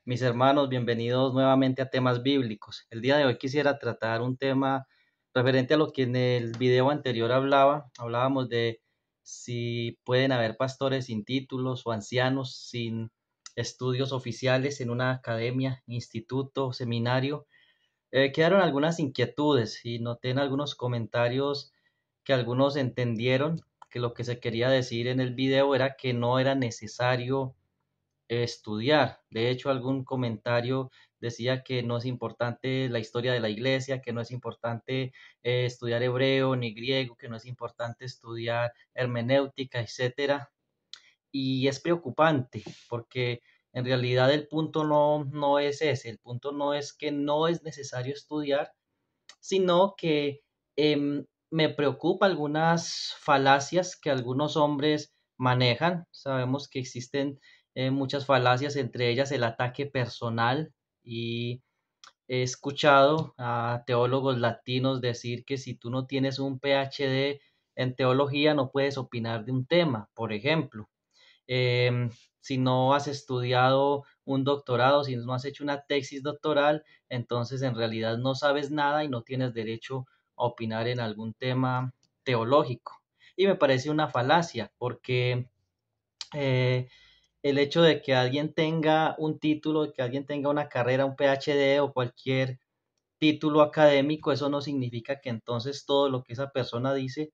Mis hermanos, bienvenidos nuevamente a temas bíblicos. El día de hoy quisiera tratar un tema referente a lo que en el video anterior hablábamos de si pueden haber pastores sin títulos o ancianos sin estudios oficiales en una academia, instituto, seminario. Quedaron algunas inquietudes y noté en algunos comentarios que algunos entendieron que lo que se quería decir en el video era que no era necesario estudiar. De hecho, algún comentario decía que no es importante la historia de la iglesia, que no es importante estudiar hebreo ni griego, que no es importante estudiar hermenéutica, etcétera. Y es preocupante porque en realidad el punto no es ese, el punto no es que no es necesario estudiar, sino que me preocupa algunas falacias que algunos hombres manejan. Sabemos que existen muchas falacias, entre ellas el ataque personal, y he escuchado a teólogos latinos decir que si tú no tienes un PhD en teología no puedes opinar de un tema, por ejemplo. Em, si no has estudiado un doctorado, si no has hecho una tesis doctoral, entonces en realidad no sabes nada y no tienes derecho a opinar en algún tema teológico. Y me parece una falacia porque eh, el hecho de que alguien tenga un título, de que alguien tenga una carrera, un PhD o cualquier título académico, eso no significa que entonces todo lo que esa persona dice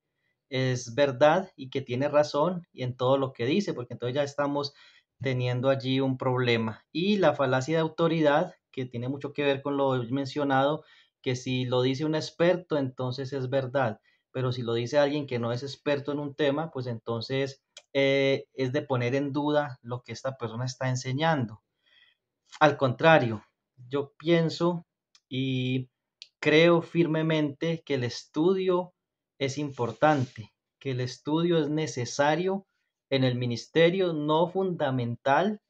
es verdad y que tiene razón y en todo lo que dice, porque entonces ya estamos teniendo allí un problema. Y la falacia de autoridad, que tiene mucho que ver con lo mencionado, que si lo dice un experto, entonces es verdad, pero si lo dice alguien que no es experto en un tema, pues entonces es de poner en duda lo que esta persona está enseñando. Al contrario, yo pienso y creo firmemente que el estudio es importante, que el estudio es necesario en el ministerio, no fundamental,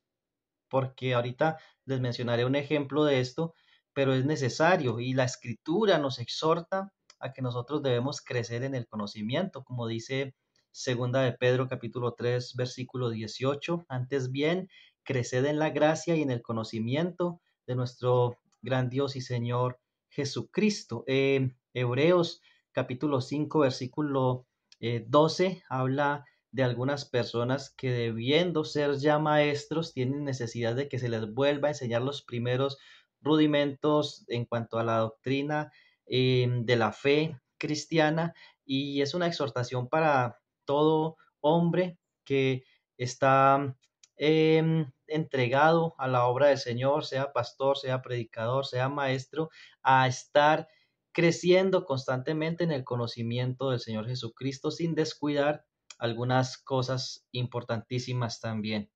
porque ahorita les mencionaré un ejemplo de esto, pero es necesario y la escritura nos exhorta a que nosotros debemos crecer en el conocimiento, como dice Segunda de Pedro capítulo 3 versículo 18. Antes bien, creced en la gracia y en el conocimiento de nuestro gran Dios y Señor Jesucristo. Hebreos capítulo 5 versículo 12 habla de algunas personas que, debiendo ser ya maestros, tienen necesidad de que se les vuelva a enseñar los primeros rudimentos en cuanto a la doctrina de la fe cristiana, y es una exhortación para todo hombre que está entregado a la obra del Señor, sea pastor, sea predicador, sea maestro, a estar creciendo constantemente en el conocimiento del Señor Jesucristo sin descuidar algunas cosas importantísimas también.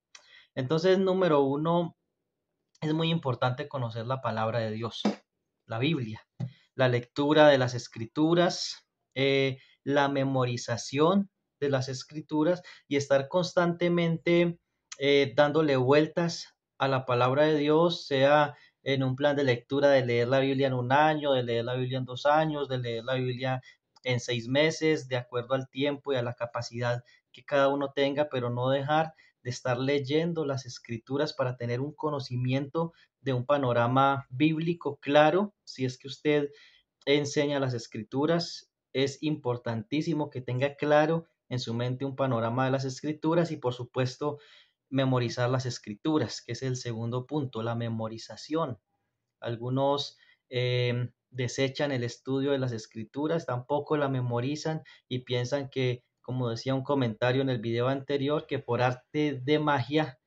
Entonces, número uno, es muy importante conocer la palabra de Dios, la Biblia, la lectura de las escrituras, la memorización de las escrituras y estar constantemente dándole vueltas a la palabra de Dios, sea en un plan de lectura de leer la Biblia en un año, de leer la Biblia en 2 años, de leer la Biblia en 6 meses, de acuerdo al tiempo y a la capacidad que cada uno tenga, pero no dejar de estar leyendo las escrituras para tener un conocimiento de un panorama bíblico claro. Si es que usted enseña las escrituras, es importantísimo que tenga claro en su mente un panorama de las escrituras y por supuesto memorizar las escrituras, que es el segundo punto, la memorización. Algunos desechan el estudio de las escrituras, tampoco la memorizan y piensan que, como decía un comentario en el video anterior, que por arte de magia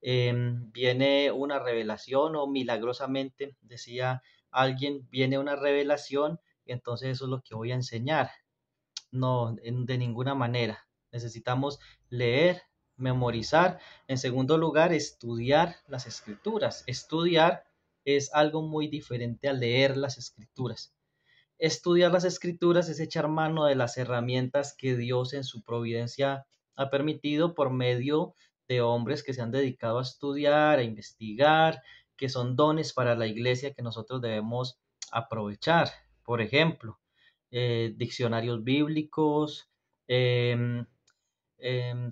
viene una revelación o milagrosamente, decía alguien, viene una revelación y entonces eso es lo que voy a enseñar. No, de ninguna manera. Necesitamos leer, memorizar. En segundo lugar, estudiar las escrituras. Estudiar es algo muy diferente a leer las escrituras. Estudiar las escrituras es echar mano de las herramientas que Dios en su providencia ha permitido por medio de hombres que se han dedicado a estudiar, a investigar, que son dones para la iglesia que nosotros debemos aprovechar. Por ejemplo, diccionarios bíblicos, em,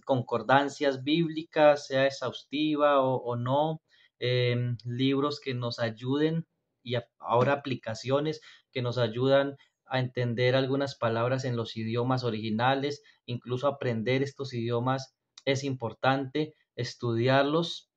concordancias bíblicas, sea exhaustiva o no, libros que nos ayuden y ahora aplicaciones que nos ayudan a entender algunas palabras en los idiomas originales, incluso aprender estos idiomas es importante, estudiarlos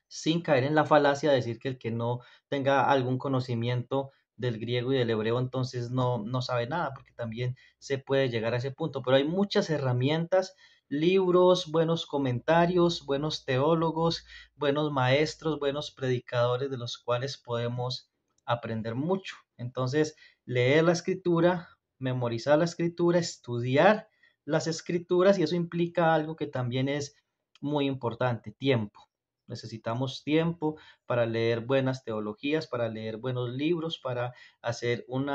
sin caer en la falacia de decir que el que no tenga algún conocimiento del griego y del hebreo entonces no sabe nada, porque también se puede llegar a ese punto. Pero hay muchas herramientas, libros, buenos comentarios, buenos teólogos, buenos maestros, buenos predicadores de los cuales podemos aprender mucho. Entonces, leer la escritura, memorizar la escritura, estudiar las escrituras, y eso implica algo que también es muy importante: tiempo. Necesitamos tiempo para leer buenas teologías, para leer buenos libros, para hacer un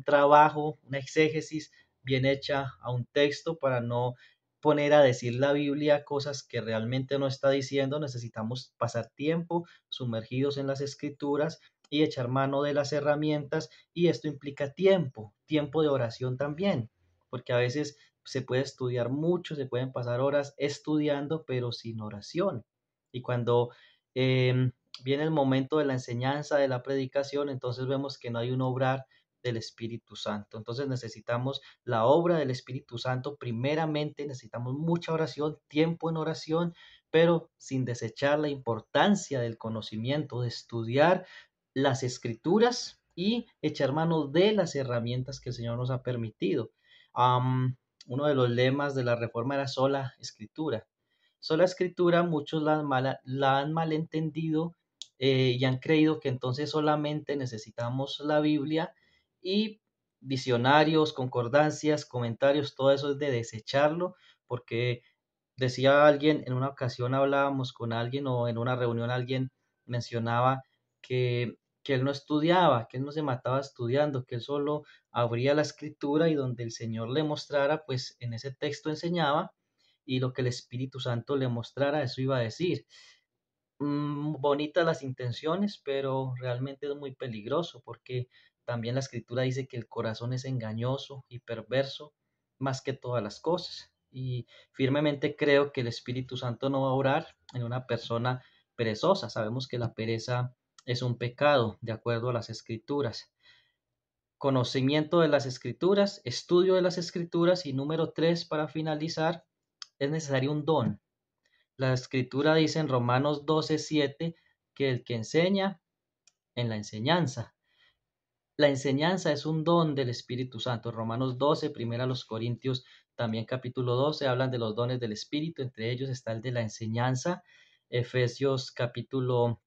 trabajo, una exégesis bien hecha a un texto, para no poner a decir la Biblia cosas que realmente no está diciendo. Necesitamos pasar tiempo sumergidos en las escrituras y echar mano de las herramientas, y esto implica tiempo, tiempo de oración también, porque a veces se puede estudiar mucho, se pueden pasar horas estudiando, pero sin oración. Y cuando eh, viene el momento de la enseñanza, de la predicación, entonces vemos que no hay un obrar del Espíritu Santo. Entonces necesitamos la obra del Espíritu Santo. Primeramente necesitamos mucha oración, tiempo en oración, pero sin desechar la importancia del conocimiento, de estudiar las escrituras y echar mano de las herramientas que el Señor nos ha permitido. Uno de los lemas de la Reforma era sola escritura. Sola escritura, muchos la han malentendido, y han creído que entonces solamente necesitamos la Biblia, y diccionarios, concordancias, comentarios, todo eso es de desecharlo, porque decía alguien, en una ocasión hablábamos con alguien o en una reunión alguien mencionaba que él no estudiaba, que él no se mataba estudiando, que él solo abría la escritura y donde el Señor le mostrara, pues en ese texto enseñaba, y lo que el Espíritu Santo le mostrara, eso iba a decir. Bonitas las intenciones, pero realmente es muy peligroso, porque también la escritura dice que el corazón es engañoso y perverso más que todas las cosas. Y firmemente creo que el Espíritu Santo no va a obrar en una persona perezosa. Sabemos que la pereza es un pecado, de acuerdo a las escrituras. Conocimiento de las escrituras, estudio de las escrituras, y número 3, para finalizar, es necesario un don. La escritura dice en Romanos 12:7 que el que enseña en la enseñanza. La enseñanza es un don del Espíritu Santo. Romanos 12, primera a los Corintios, también capítulo 12, hablan de los dones del Espíritu. Entre ellos está el de la enseñanza. Efesios capítulo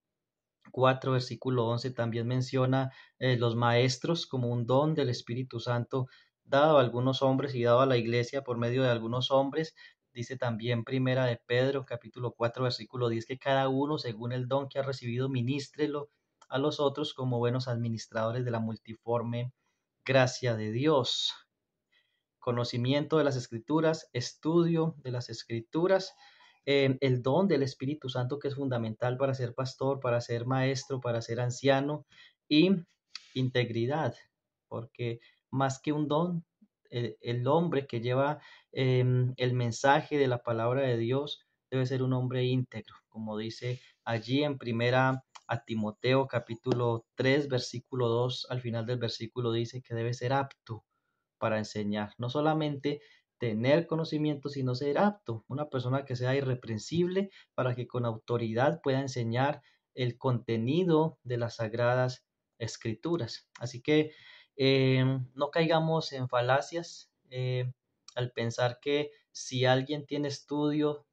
4, versículo 11, también menciona los maestros como un don del Espíritu Santo dado a algunos hombres y dado a la iglesia por medio de algunos hombres. Dice también primera de Pedro, capítulo 4, versículo 10, que cada uno, según el don que ha recibido, ministrelo a los otros como buenos administradores de la multiforme gracia de Dios. Conocimiento de las escrituras, estudio de las escrituras, el don del Espíritu Santo, que es fundamental para ser pastor, para ser maestro, para ser anciano, y integridad, porque más que un don, el hombre que lleva el mensaje de la palabra de Dios debe ser un hombre íntegro, como dice allí en primera a Timoteo capítulo 3 versículo 2, al final del versículo dice que debe ser apto para enseñar. No solamente tener conocimiento, sino ser apto, una persona que sea irreprensible para que con autoridad pueda enseñar el contenido de las sagradas escrituras. Así que no caigamos en falacias al pensar que si alguien tiene estudio,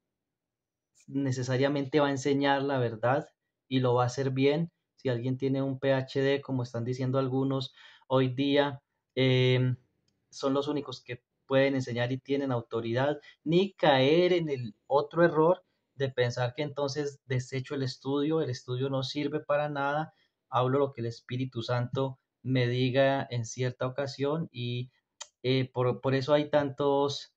necesariamente va a enseñar la verdad y lo va a hacer bien. Si alguien tiene un PhD, como están diciendo algunos hoy día, eh, son los únicos que pueden enseñar y tienen autoridad, ni caer en el otro error de pensar que entonces desecho el estudio no sirve para nada, hablo lo que el Espíritu Santo me diga en cierta ocasión, y por eso hay tantas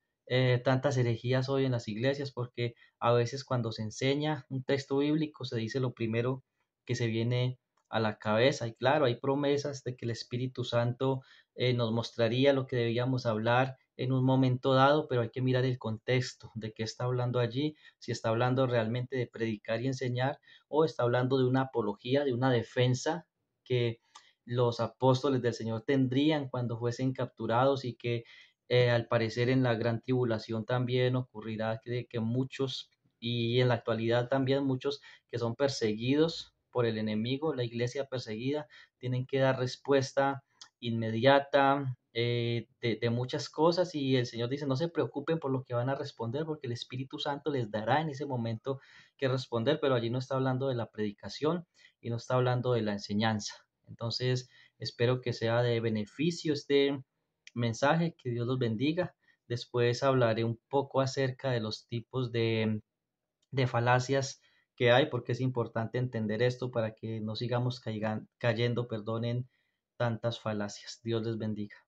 herejías hoy en las iglesias, porque a veces cuando se enseña un texto bíblico se dice lo primero que se viene a la cabeza. Y claro, hay promesas de que el Espíritu Santo nos mostraría lo que debíamos hablar en un momento dado, pero hay que mirar el contexto de qué está hablando allí, si está hablando realmente de predicar y enseñar o está hablando de una apología, de una defensa que los apóstoles del Señor tendrían cuando fuesen capturados y que al parecer en la gran tribulación también ocurrirá que muchos, y en la actualidad también muchos que son perseguidos por el enemigo, la iglesia perseguida, tienen que dar respuesta inmediata de muchas cosas y el Señor dice, no se preocupen por lo que van a responder porque el Espíritu Santo les dará en ese momento que responder, pero allí no está hablando de la predicación y no está hablando de la enseñanza. Entonces, espero que sea de beneficio este mensaje, que Dios los bendiga. Después hablaré un poco acerca de los tipos de falacias que hay, porque es importante entender esto para que no sigamos cayendo, en tantas falacias. Dios les bendiga.